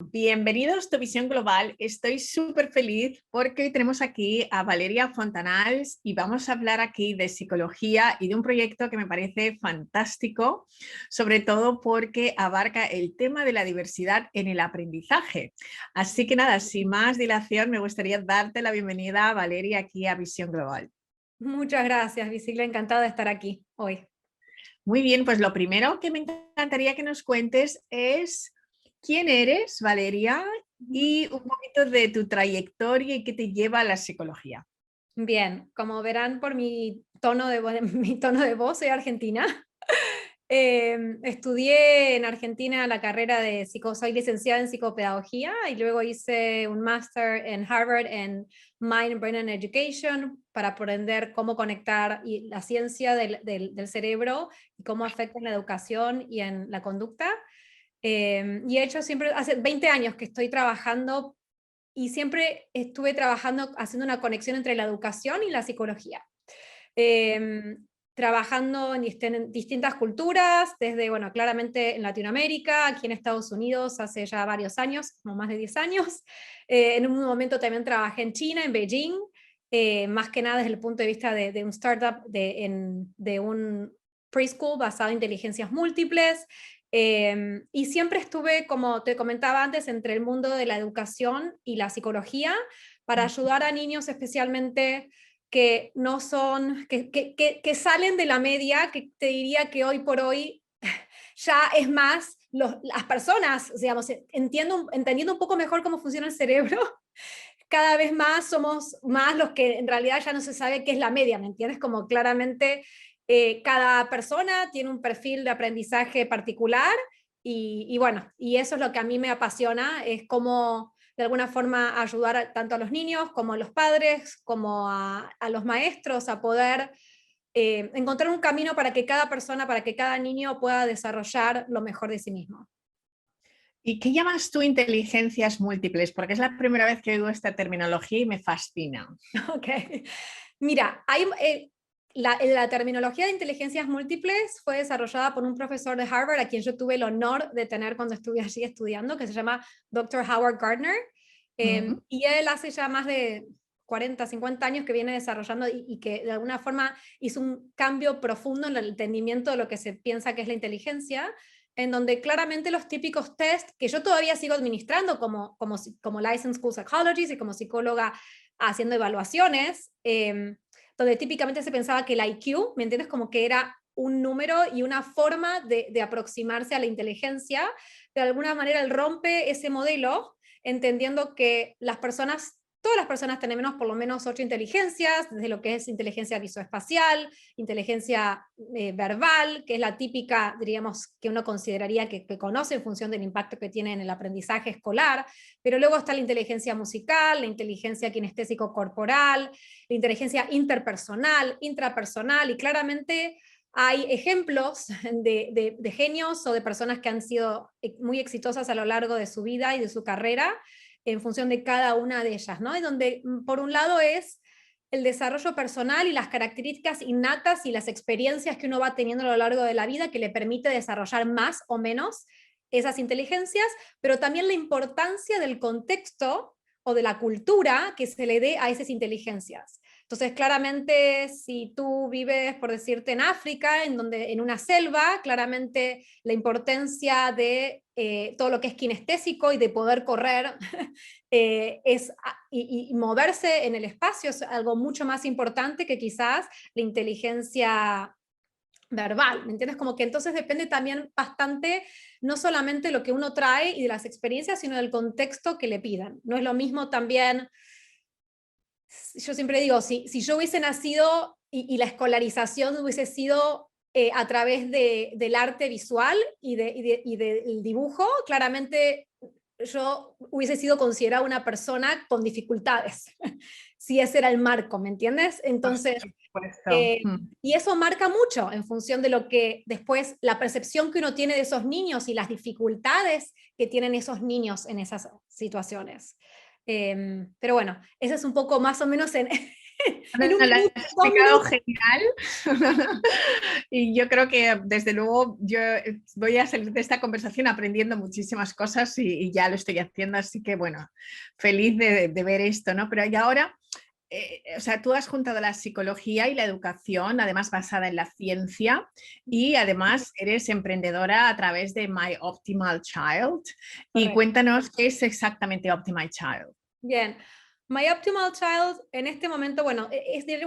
Bienvenidos a tu Visión Global. Estoy súper feliz porque hoy tenemos aquí a Valeria Fontanals y vamos a hablar aquí de psicología y de un proyecto que me parece fantástico, sobre todo porque abarca el tema de la diversidad en el aprendizaje. Así que nada, sin más dilación, me gustaría darte la bienvenida, Valeria, aquí a Visión Global. Muchas gracias, Visible, encantada de estar aquí hoy. Muy bien, pues lo primero que me encantaría que nos cuentes es quién eres, Valeria, y un poquito de tu trayectoria y qué te lleva a la psicología. Bien, como verán por mi tono de, mi tono de voz, soy argentina. Estudié en Argentina la carrera de soy licenciada en psicopedagogía y luego hice un máster en Harvard en Mind, Brain and Education para aprender cómo conectar la ciencia del cerebro y cómo afecta en la educación y en la conducta. Y he hecho siempre, hace 20 años que estoy trabajando y siempre estuve trabajando, haciendo una conexión entre la educación y la psicología. Trabajando en distintas culturas, desde, bueno, claramente en Latinoamérica, aquí en Estados Unidos hace ya varios años, como más de 10 años. En un momento también trabajé en China, en Beijing, más que nada desde el punto de vista de un startup, de un preschool basado en inteligencias múltiples. Y siempre estuve, como te comentaba antes, entre el mundo de la educación y la psicología para ayudar a niños especialmente que no son, que salen de la media, que te diría que hoy por hoy ya es más las personas, digamos, entendiendo un poco mejor cómo funciona el cerebro, cada vez más somos más los que en realidad ya no se sabe qué es la media, ¿me entiendes? Como claramente cada persona tiene un perfil de aprendizaje particular y bueno, y eso es lo que a mí me apasiona, es cómo de alguna forma ayudar tanto a los niños como a los padres, como a los maestros a poder encontrar un camino para que cada persona, para que cada niño pueda desarrollar lo mejor de sí mismo. ¿Y qué llamas tú inteligencias múltiples? Porque es la primera vez que oigo esta terminología y me fascina. Ok. Mira, la terminología de inteligencias múltiples fue desarrollada por un profesor de Harvard a quien yo tuve el honor de tener cuando estuve allí estudiando, que se llama Dr. Howard Gardner. Mm. Y él hace ya más de 40, 50 años que viene desarrollando y que de alguna forma hizo un cambio profundo en el entendimiento de lo que se piensa que es la inteligencia, en donde claramente los típicos test que yo todavía sigo administrando como Licensed School Psychologist y como psicóloga haciendo evaluaciones, donde típicamente se pensaba que el IQ, ¿me entiendes? Como que era un número y una forma de aproximarse a la inteligencia. De alguna manera él rompe ese modelo, entendiendo que todas las personas tenemos por lo menos 8 inteligencias, desde lo que es inteligencia visoespacial, inteligencia verbal, que es la típica, diríamos, que uno consideraría que conoce en función del impacto que tiene en el aprendizaje escolar, pero luego está la inteligencia musical, la inteligencia kinestésico-corporal, la inteligencia interpersonal, intrapersonal, y claramente hay ejemplos de genios o de personas que han sido muy exitosas a lo largo de su vida y de su carrera en función de cada una de ellas, ¿no? Y donde, por un lado, es el desarrollo personal y las características innatas y las experiencias que uno va teniendo a lo largo de la vida que le permite desarrollar más o menos esas inteligencias, pero también la importancia del contexto o de la cultura que se le dé a esas inteligencias. Entonces, claramente, si tú vives, por decirte, en África, en una selva, claramente la importancia de todo lo que es kinestésico y de poder correr y moverse en el espacio es algo mucho más importante que quizás la inteligencia verbal, ¿me entiendes? Como que entonces depende también bastante, no solamente lo que uno trae y de las experiencias, sino del contexto que le pidan. No es lo mismo también, yo siempre digo, si yo hubiese nacido y la escolarización hubiese sido a través del arte visual y del dibujo, claramente yo hubiese sido considerada una persona con dificultades, si ese era el marco, ¿me entiendes? Por Entonces, supuesto. y eso marca mucho en función de lo que después, la percepción que uno tiene de esos niños y las dificultades que tienen esos niños en esas situaciones. Pero bueno, ese es un poco más o menos En un Lo has minuto, en 2 explicado minutos. genial. Y yo creo que desde luego yo voy a salir de esta conversación aprendiendo muchísimas cosas y ya lo estoy haciendo, así que bueno, feliz de ver esto, ¿no? Pero y ahora, o sea, tú has juntado la psicología y la educación, además basada en la ciencia, y además eres emprendedora a través de My Optimal Child. Y Correcto. cuéntanos qué es exactamente Optimal Child. Bien. My Optimal Child en este momento, bueno, es de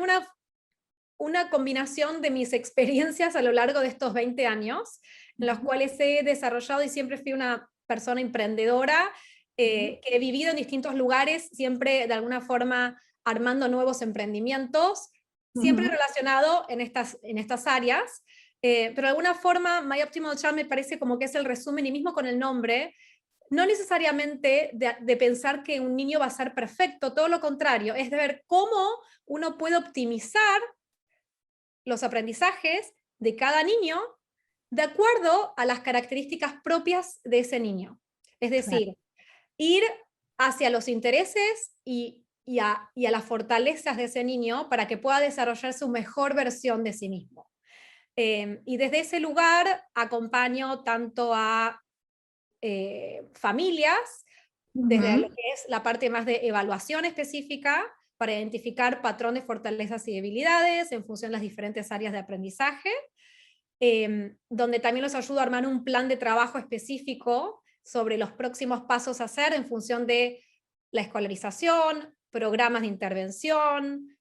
una combinación de mis experiencias a lo largo de estos 20 años, en los cuales he desarrollado y siempre fui una persona emprendedora, que he vivido en distintos lugares, siempre de alguna forma armando nuevos emprendimientos, siempre relacionado en estas áreas, pero de alguna forma My Optimal Child me parece como que es el resumen, y mismo con el nombre, no necesariamente de pensar que un niño va a ser perfecto, todo lo contrario, es de ver cómo uno puede optimizar los aprendizajes de cada niño de acuerdo a las características propias de ese niño. Es Claro. decir, ir hacia los intereses y a las fortalezas de ese niño para que pueda desarrollar su mejor versión de sí mismo. Y desde ese lugar acompaño tanto a familias, desde lo que es la parte más de evaluación específica, para identificar patrones, fortalezas y debilidades en función de las diferentes áreas de aprendizaje, donde también los ayudo a armar un plan de trabajo específico sobre los próximos pasos a hacer en función de la escolarización, programas de intervención,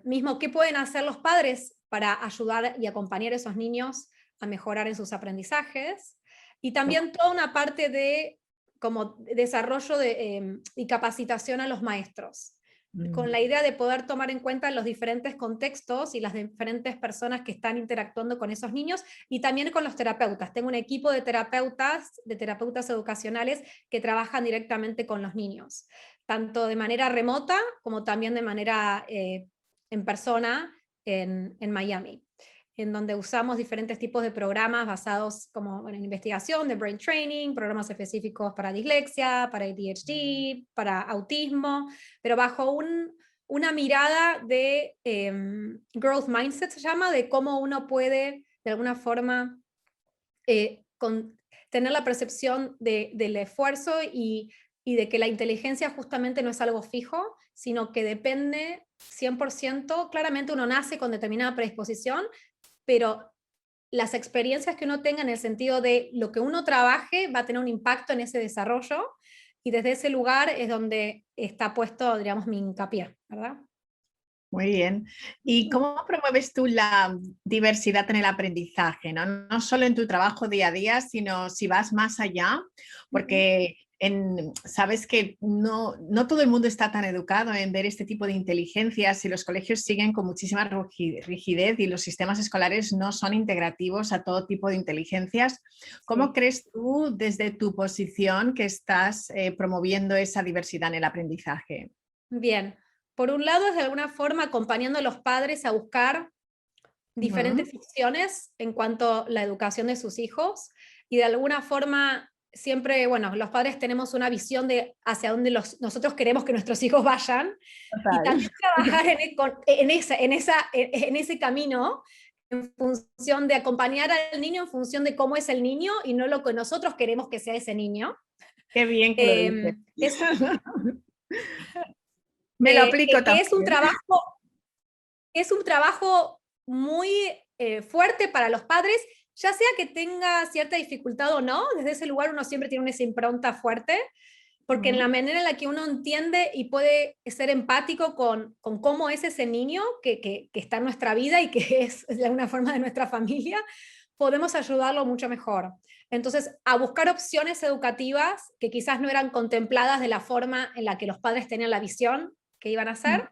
mismo qué pueden hacer los padres para ayudar y acompañar a esos niños a mejorar en sus aprendizajes, y también toda una parte de como desarrollo y capacitación a los maestros, con la idea de poder tomar en cuenta los diferentes contextos y las diferentes personas que están interactuando con esos niños, y también con los terapeutas. Tengo un equipo de terapeutas educacionales que trabajan directamente con los niños, tanto de manera remota como también de manera en persona en Miami, en donde usamos diferentes tipos de programas basados como en investigación de brain training, programas específicos para dislexia, para ADHD, para autismo, pero bajo una mirada de growth mindset, se llama, de cómo uno puede de alguna forma tener la percepción del esfuerzo y de que la inteligencia justamente no es algo fijo, sino que depende 100%, claramente uno nace con determinada predisposición, pero las experiencias que uno tenga en el sentido de lo que uno trabaje va a tener un impacto en ese desarrollo, y desde ese lugar es donde está puesto, digamos, mi hincapié, ¿verdad? Muy bien. ¿Y cómo promueves tú la diversidad en el aprendizaje? ¿No? No solo en tu trabajo día a día, sino si vas más allá, porque sabes que no todo el mundo está tan educado en ver este tipo de inteligencias, y los colegios siguen con muchísima rigidez y los sistemas escolares no son integrativos a todo tipo de inteligencias. ¿Cómo Sí. crees tú, desde tu posición, que estás promoviendo esa diversidad en el aprendizaje? Bien. Por un lado, es de alguna forma acompañando a los padres a buscar diferentes opciones en cuanto a la educación de sus hijos, y de alguna forma siempre, bueno, los padres tenemos una visión de hacia dónde nosotros queremos que nuestros hijos vayan, y Total. también trabajar en ese camino, en función de acompañar al niño, en función de cómo es el niño y no lo que nosotros queremos que sea ese niño. Qué bien que lo dices. Es, Me lo aplico que también. es un trabajo muy fuerte para los padres, ya sea que tenga cierta dificultad o no. Desde ese lugar uno siempre tiene esa impronta fuerte, porque en la manera en la que uno entiende y puede ser empático con cómo es ese niño que está en nuestra vida y que es de alguna forma de nuestra familia, podemos ayudarlo mucho mejor. Entonces, a buscar opciones educativas que quizás no eran contempladas de la forma en la que los padres tenían la visión que iban a hacer.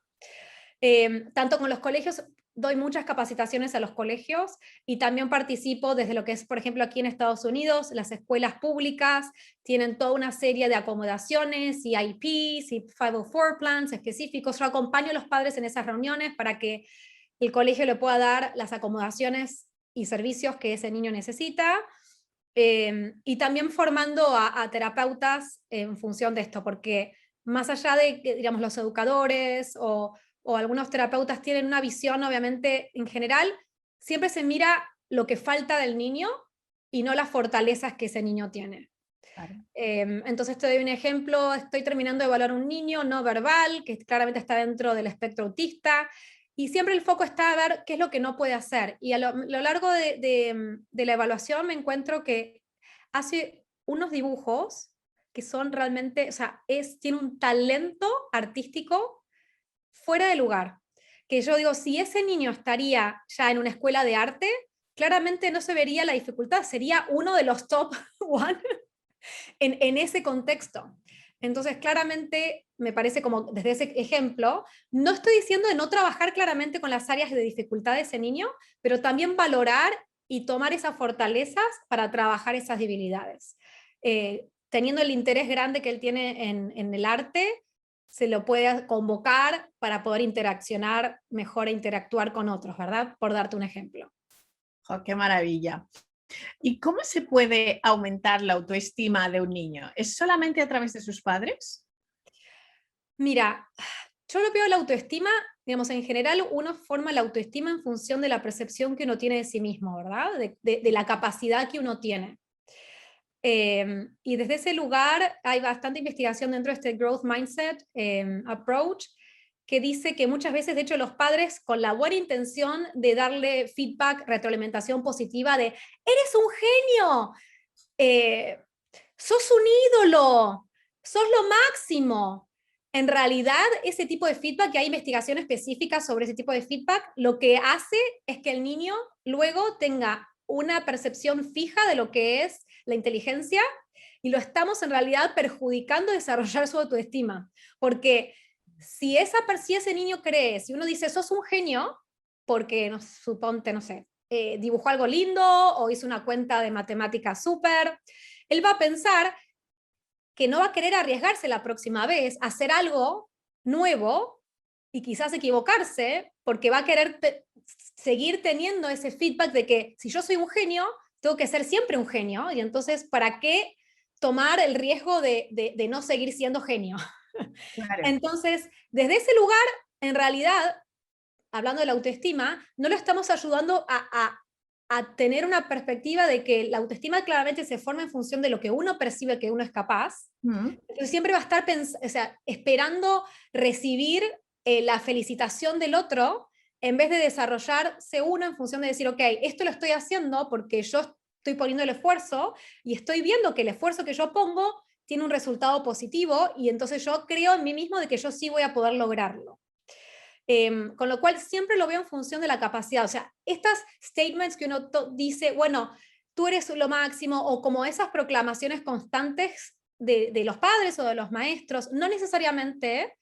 Tanto con los colegios, doy muchas capacitaciones a los colegios, y también participo desde lo que es, por ejemplo, aquí en Estados Unidos, las escuelas públicas tienen toda una serie de acomodaciones y IPs y 504 plans específicos. Yo acompaño a los padres en esas reuniones para que el colegio le pueda dar las acomodaciones y servicios que ese niño necesita. Y también formando a terapeutas en función de esto, porque más allá de, digamos, los educadores o algunos terapeutas tienen una visión, obviamente, en general, siempre se mira lo que falta del niño y no las fortalezas que ese niño tiene. Claro. Entonces te doy un ejemplo, estoy terminando de evaluar un niño no verbal, que claramente está dentro del espectro autista, y siempre el foco está a ver qué es lo que no puede hacer. Y a lo largo de la evaluación me encuentro que hace unos dibujos que son realmente, o sea, tiene un talento artístico fuera de lugar. Que yo digo, si ese niño estaría ya en una escuela de arte, claramente no se vería la dificultad, sería uno de los top one en ese contexto. Entonces, claramente, me parece como desde ese ejemplo, no estoy diciendo de no trabajar claramente con las áreas de dificultad de ese niño, pero también valorar y tomar esas fortalezas para trabajar esas debilidades. Teniendo el interés grande que él tiene en el arte, se lo puede convocar para poder interaccionar mejor e interactuar con otros, ¿verdad? Por darte un ejemplo. Oh, qué maravilla. ¿Y cómo se puede aumentar la autoestima de un niño? ¿Es solamente a través de sus padres? Mira, yo lo veo la autoestima, digamos, en general uno forma la autoestima en función de la percepción que uno tiene de sí mismo, ¿verdad? De la capacidad que uno tiene. Y desde ese lugar hay bastante investigación dentro de este Growth Mindset Approach, que dice que muchas veces, de hecho, los padres con la buena intención de darle feedback, retroalimentación positiva de, eres un genio, eh, sos un ídolo, sos lo máximo. En realidad, ese tipo de feedback, que hay investigación específica sobre ese tipo de feedback, lo que hace es que el niño luego tenga una percepción fija de lo que es la inteligencia y lo estamos en realidad perjudicando desarrollar su autoestima. Porque si ese niño cree, si uno dice, sos un genio, porque suponte, no sé, dibujó algo lindo o hizo una cuenta de matemáticas súper, él va a pensar que no va a querer arriesgarse la próxima vez a hacer algo nuevo y quizás equivocarse, porque va a querer seguir teniendo ese feedback de que si yo soy un genio, tengo que ser siempre un genio, y entonces, ¿para qué tomar el riesgo de no seguir siendo genio? Claro. Entonces, desde ese lugar, en realidad, hablando de la autoestima, no lo estamos ayudando a tener una perspectiva de que la autoestima claramente se forma en función de lo que uno percibe que uno es capaz. Entonces siempre va a estar esperando recibir la felicitación del otro en vez de desarrollarse uno en función de decir, ok, esto lo estoy haciendo porque yo estoy poniendo el esfuerzo y estoy viendo que el esfuerzo que yo pongo tiene un resultado positivo y entonces yo creo en mí mismo de que yo sí voy a poder lograrlo. Con lo cual siempre lo veo en función de la capacidad. O sea, estas statements que uno dice, bueno, tú eres lo máximo, o como esas proclamaciones constantes de los padres o de los maestros, no necesariamente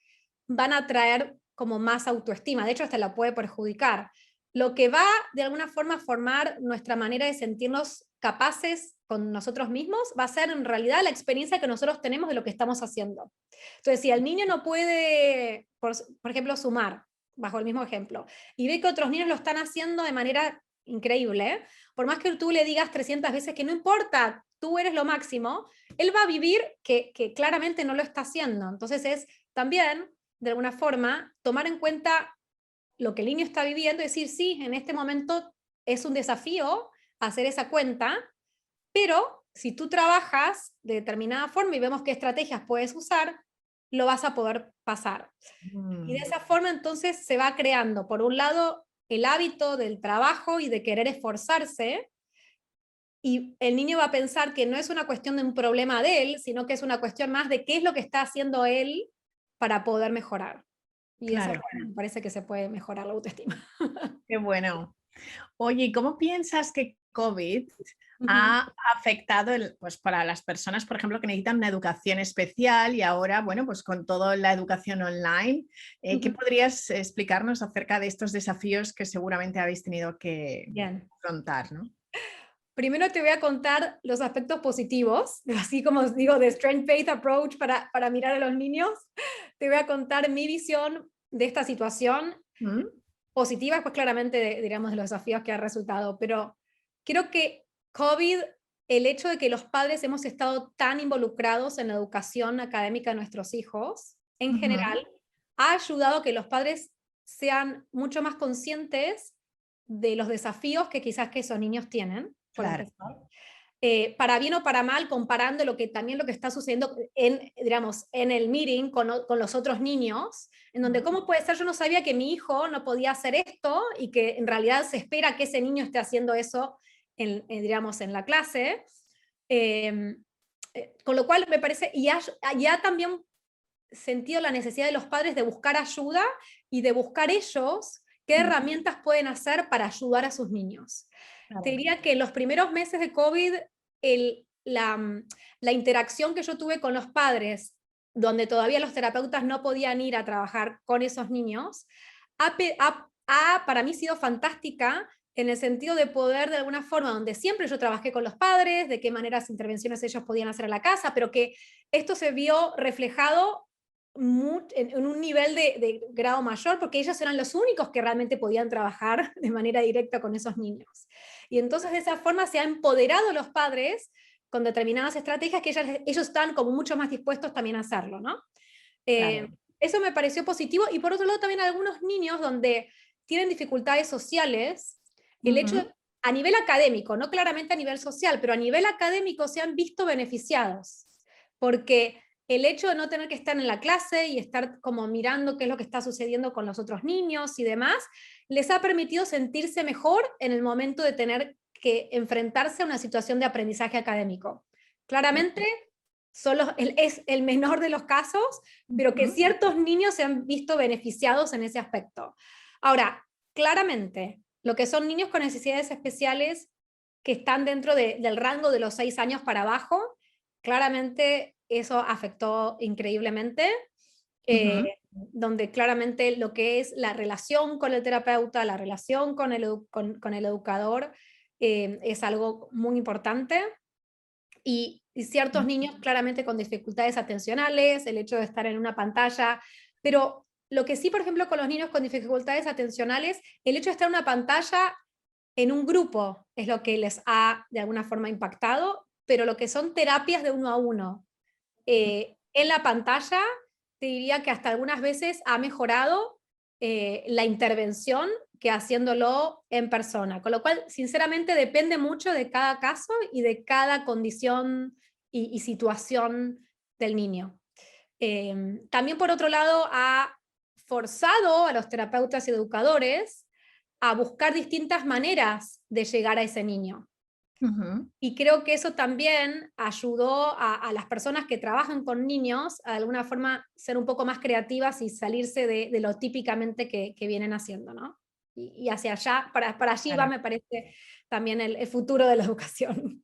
van a traer como más autoestima, de hecho hasta la puede perjudicar. Lo que va de alguna forma a formar nuestra manera de sentirnos capaces con nosotros mismos va a ser en realidad la experiencia que nosotros tenemos de lo que estamos haciendo. Entonces, si el niño no puede, por ejemplo, sumar, bajo el mismo ejemplo, y ve que otros niños lo están haciendo de manera increíble, por más que tú le digas 300 veces que no importa, tú eres lo máximo, él va a vivir que claramente no lo está haciendo. Entonces es también, de alguna forma, tomar en cuenta lo que el niño está viviendo y decir, sí, en este momento es un desafío hacer esa cuenta, pero si tú trabajas de determinada forma y vemos qué estrategias puedes usar, lo vas a poder pasar. Y de esa forma entonces se va creando, por un lado, el hábito del trabajo y de querer esforzarse, y el niño va a pensar que no es una cuestión de un problema de él, sino que es una cuestión más de qué es lo que está haciendo él para poder mejorar. Y de esa Claro, forma me parece que se puede mejorar la autoestima. qué bueno. Oye, ¿y cómo piensas que COVID Ujú. ha afectado pues para las personas, por ejemplo, que necesitan una educación especial y ahora, bueno, pues con toda la educación online, ¿qué Ujú. podrías explicarnos acerca de estos desafíos que seguramente habéis tenido que Bien. afrontar, ¿no? Primero te voy a contar los aspectos positivos, así como os digo, de Strength Faith Approach para mirar a los niños. Te voy a contar mi visión de esta situación ¿Mm? positiva, pues claramente, diríamos, de los desafíos que ha resultado. Pero creo que COVID, el hecho de que los padres hemos estado tan involucrados en la educación académica de nuestros hijos, en Ujú. general, ha ayudado a que los padres sean mucho más conscientes de los desafíos que quizás que esos niños tienen, por Claro. empezar. Para bien o para mal, comparando también lo que está sucediendo digamos, en el meeting con los otros niños, en donde cómo puede ser, yo no sabía que mi hijo no podía hacer esto y que en realidad se espera que ese niño esté haciendo eso digamos, en la clase. Con lo cual me parece, y ya también sentido la necesidad de los padres de buscar ayuda y de buscar ellos qué herramientas pueden hacer para ayudar a sus niños. Claro. Te diría que en los primeros meses de COVID, la interacción que yo tuve con los padres, donde todavía los terapeutas no podían ir a trabajar con esos niños, ha para mí sido fantástica en el sentido de poder, de alguna forma, donde siempre yo trabajé con los padres, de qué maneras intervenciones ellos podían hacer en la casa, pero que esto se vio reflejado en un nivel de grado mayor, porque ellos eran los únicos que realmente podían trabajar de manera directa con esos niños. Y entonces de esa forma se ha empoderado a los padres con determinadas estrategias que ellos están como mucho más dispuestos también a hacerlo, ¿no? Claro. Eso me pareció positivo, y por otro lado también algunos niños donde tienen dificultades sociales, el hecho a nivel académico, no claramente a nivel social, pero a nivel académico se han visto beneficiados, porque el hecho de no tener que estar en la clase y estar como mirando qué es lo que está sucediendo con los otros niños y demás, les ha permitido sentirse mejor en el momento de tener que enfrentarse a una situación de aprendizaje académico. Claramente es el menor de los casos, pero que ciertos niños se han visto beneficiados en ese aspecto. Ahora, claramente, lo que son niños con necesidades especiales que están dentro del rango de los 6 años para abajo, claramente eso afectó increíblemente, donde claramente lo que es la relación con el terapeuta, la relación con el educador, es algo muy importante. Y ciertos niños claramente con dificultades atencionales, el hecho de estar en una pantalla, pero lo que sí, por ejemplo, con los niños con dificultades atencionales, el hecho de estar en una pantalla en un grupo es lo que les ha de alguna forma impactado, pero lo que son terapias de uno a uno en la pantalla, te diría que hasta algunas veces ha mejorado la intervención que haciéndolo en persona. Con lo cual, sinceramente, depende mucho de cada caso y de cada condición y situación del niño. También, por otro lado, ha forzado a los terapeutas y educadores a buscar distintas maneras de llegar a ese niño. Y creo que eso también ayudó a las personas que trabajan con niños a de alguna forma ser un poco más creativas y salirse de lo típicamente que vienen haciendo, ¿no? Y hacia allá, para allí va, Claro. me parece, también el futuro de la educación.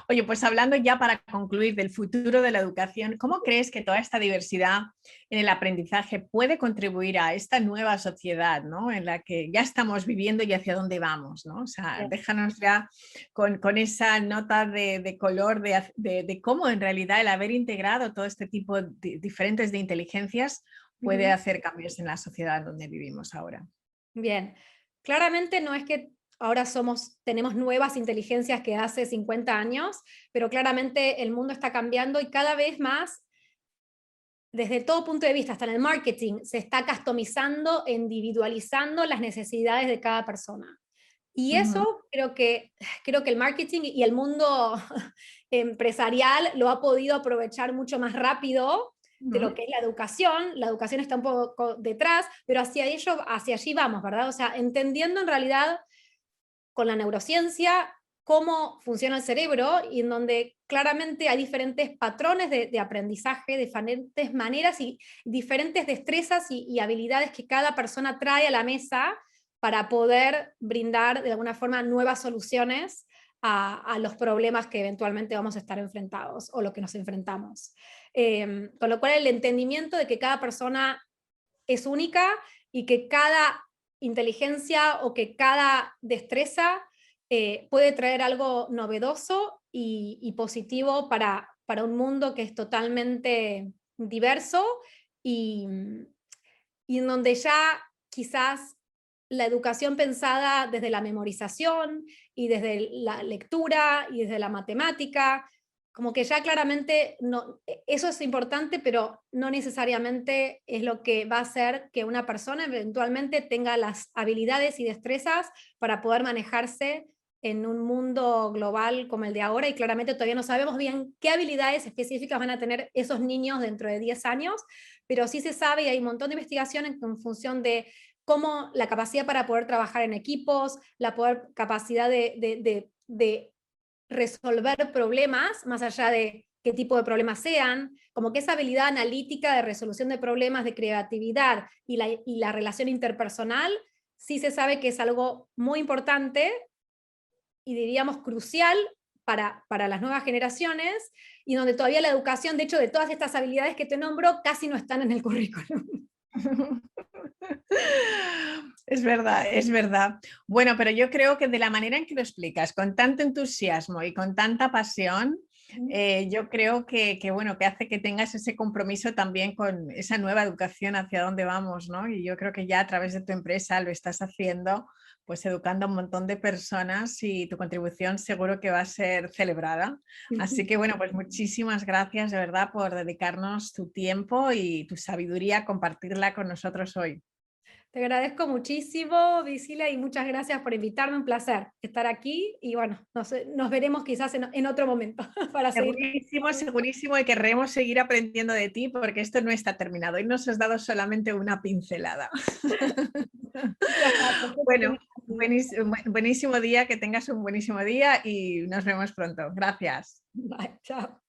Oye, pues hablando ya para concluir del futuro de la educación, ¿cómo crees que toda esta diversidad en el aprendizaje puede contribuir a esta nueva sociedad, ¿no? En la que ya estamos viviendo y hacia dónde vamos, ¿no? O sea, déjanos ya con esa nota de color de cómo en realidad el haber integrado todo este tipo diferentes de inteligencias puede hacer cambios en la sociedad donde vivimos ahora. Bien, claramente no es que ahora tenemos nuevas inteligencias que hace 50 años, pero claramente el mundo está cambiando y cada vez más, desde todo punto de vista, hasta en el marketing, se está customizando, individualizando las necesidades de cada persona. Y eso creo que el marketing y el mundo empresarial lo ha podido aprovechar mucho más rápido de lo que es la educación. La educación está un poco detrás, pero hacia allí vamos, ¿verdad? O sea, entendiendo en realidad con la neurociencia cómo funciona el cerebro y en donde claramente hay diferentes patrones de aprendizaje, diferentes maneras y diferentes destrezas y habilidades que cada persona trae a la mesa para poder brindar de alguna forma nuevas soluciones a los problemas que eventualmente vamos a estar enfrentados o lo que nos enfrentamos. Con lo cual el entendimiento de que cada persona es única y que cada inteligencia o que cada destreza puede traer algo novedoso y positivo para un mundo que es totalmente diverso y, y en donde ya quizás la educación pensada desde la memorización y desde la lectura y desde la matemática como que ya claramente no, eso es importante, pero no necesariamente es lo que va a hacer que una persona eventualmente tenga las habilidades y destrezas para poder manejarse en un mundo global como el de ahora, y claramente todavía no sabemos bien qué habilidades específicas van a tener esos niños dentro de 10 años, pero sí se sabe y hay un montón de investigaciones en función de cómo la capacidad para poder trabajar en equipos, capacidad de resolver problemas, más allá de qué tipo de problemas sean, como que esa habilidad analítica de resolución de problemas, de creatividad y la relación interpersonal, sí se sabe que es algo muy importante y diríamos crucial para las nuevas generaciones, y donde todavía la educación, de hecho, de todas estas habilidades que te nombro, casi no están en el currículum. Es verdad, es verdad. Bueno, pero yo creo que de la manera en que lo explicas, con tanto entusiasmo y con tanta pasión, yo creo bueno, que hace que tengas ese compromiso también con esa nueva educación hacia dónde vamos, ¿no? Y yo creo que ya a través de tu empresa lo estás haciendo, pues educando a un montón de personas, y tu contribución seguro que va a ser celebrada. Así que bueno, pues muchísimas gracias de verdad por dedicarnos tu tiempo y tu sabiduría a compartirla con nosotros hoy. Te agradezco muchísimo, Visila, y muchas gracias por invitarme. Un placer estar aquí y bueno, nos veremos quizás en otro momento para seguir. Segurísimo, segurísimo, y querremos seguir aprendiendo de ti, porque esto no está terminado. Hoy nos has dado solamente una pincelada. Muchas gracias. Bueno, buenísimo día, que tengas un buenísimo día y nos vemos pronto. Gracias. Bye, chao.